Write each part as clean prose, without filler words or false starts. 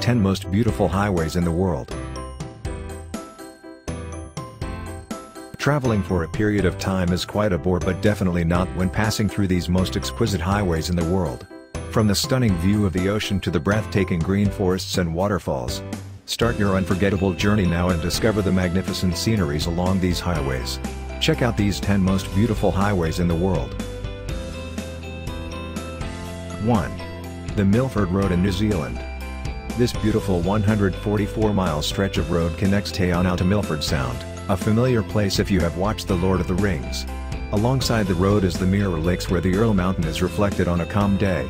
10 most beautiful highways in the world. Traveling for a period of time is quite a bore, but definitely not when passing through these most exquisite highways in the world. From the stunning view of the ocean to the breathtaking green forests and waterfalls. Start your unforgettable journey now and discover the magnificent sceneries along these highways. Check out these 10 most beautiful highways in the world. 1. The Milford Road in New Zealand. This beautiful 144-mile stretch of road connects Te Anau to Milford Sound, a familiar place if you have watched The Lord of the Rings. Alongside the road is the Mirror Lakes, where the Earl Mountain is reflected on a calm day.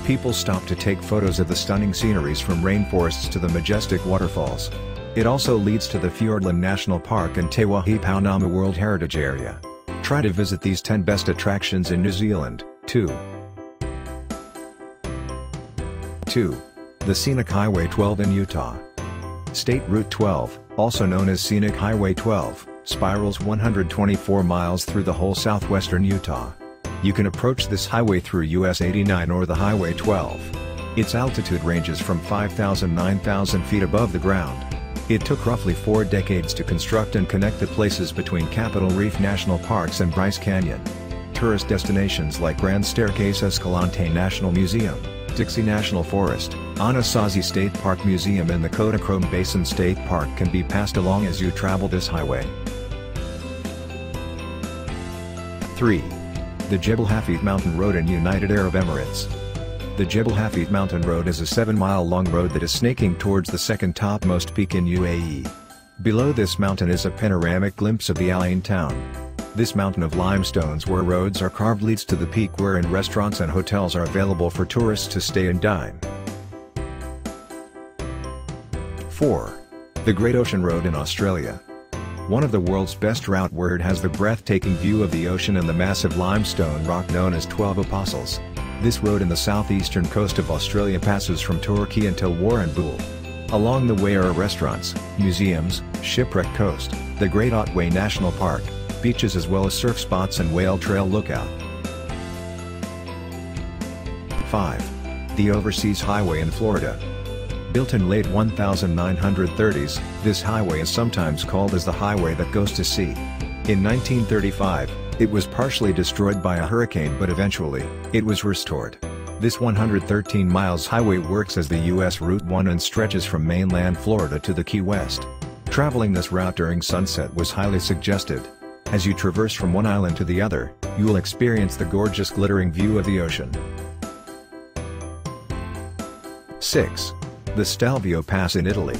People stop to take photos of the stunning sceneries from rainforests to the majestic waterfalls. It also leads to the Fiordland National Park and Te Wāhi Pounamu World Heritage Area. Try to visit these 10 best attractions in New Zealand. 2. The Scenic Highway 12 in Utah. State Route 12, also known as Scenic Highway 12, spirals 124 miles through the whole southwestern Utah. You can approach this highway through US 89 or the Highway 12. Its altitude ranges from 5,000 to 9,000 feet above the ground. It took roughly 4 decades to construct and connect the places between Capitol Reef National Parks and Bryce Canyon. Tourist destinations like Grand Staircase Escalante National Museum, Dixie National Forest, Anasazi State Park Museum and the Kodachrome Basin State Park can be passed along as you travel this highway. 3. The Jebel Hafeet Mountain Road in United Arab Emirates. The Jebel Hafeet Mountain Road is a 7-mile-long road that is snaking towards the second topmost peak in UAE. Below this mountain is a panoramic glimpse of the Al Ain town. This mountain of limestones where roads are carved leads to the peak, wherein restaurants and hotels are available for tourists to stay and dine. 4. The Great Ocean Road in Australia. One of the world's best route where it has the breathtaking view of the ocean and the massive limestone rock known as 12 Apostles. This road in the southeastern coast of Australia passes from Torquay until Warrnambool. Along the way are restaurants, museums, Shipwreck Coast, the Great Otway National Park, beaches as well as surf spots and Whale Trail Lookout. 5. The Overseas Highway in Florida. Built in late 1930s, this highway is sometimes called as the highway that goes to sea. In 1935, it was partially destroyed by a hurricane, but eventually, it was restored. This 113 miles highway works as the U.S. Route 1 and stretches from mainland Florida to the Key West. Traveling this route during sunset was highly suggested. As you traverse from one island to the other, you will experience the gorgeous glittering view of the ocean. 6. The Stelvio Pass in Italy.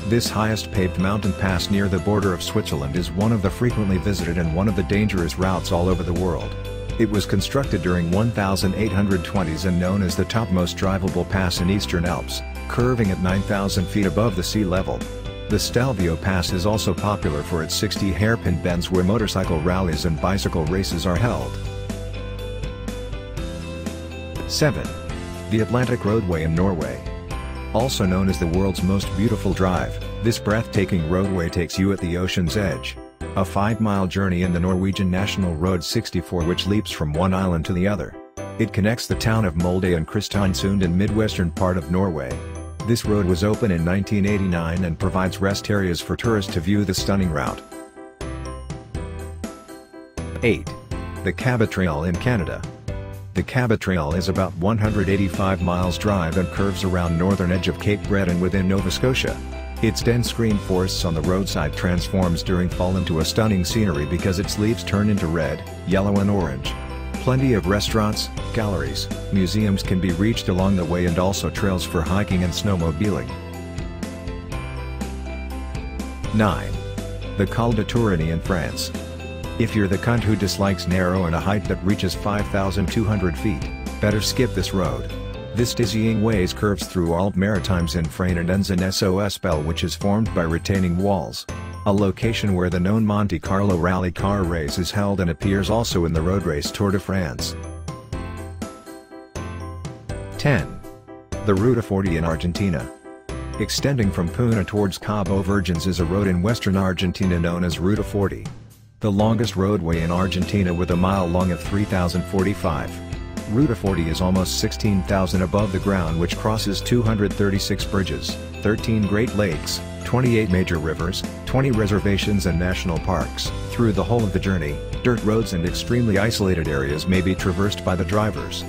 This highest paved mountain pass near the border of Switzerland is one of the frequently visited and one of the dangerous routes all over the world. It was constructed during 1820s and known as the topmost drivable pass in Eastern Alps, curving at 9,000 feet above the sea level. The Stelvio Pass is also popular for its 60 hairpin bends where motorcycle rallies and bicycle races are held. 7. The Atlantic Roadway in Norway. Also known as the world's most beautiful drive, this breathtaking roadway takes you at the ocean's edge. A 5-mile journey in the Norwegian National Road 64 which leaps from one island to the other. It connects the town of Molde and Kristiansund in midwestern part of Norway. This road was open in 1989 and provides rest areas for tourists to view the stunning route. 8. The Cabot Trail in Canada. The Cabot Trail is about 185 miles drive and curves around northern edge of Cape Breton within Nova Scotia. Its dense green forests on the roadside transforms during fall into a stunning scenery because its leaves turn into red, yellow and orange. Plenty of restaurants, galleries, museums can be reached along the way and also trails for hiking and snowmobiling. 9. The Col de Tourigny in France. If you're the kind who dislikes narrow and a height that reaches 5,200 feet, better skip this road. This dizzying ways curves through Alpes Maritimes in France and ends in SOS Bell, which is formed by retaining walls. A location where the known Monte Carlo Rally car race is held and appears also in the road race Tour de France. 10. The Ruta 40 in Argentina. Extending from Puna towards Cabo Vergenes is a road in western Argentina known as Ruta 40. The longest roadway in Argentina with a mile long of 3,045. Route 40 is almost 16,000 above the ground, which crosses 236 bridges, 13 Great Lakes, 28 major rivers, 20 reservations and national parks. Through the whole of the journey, dirt roads and extremely isolated areas may be traversed by the drivers.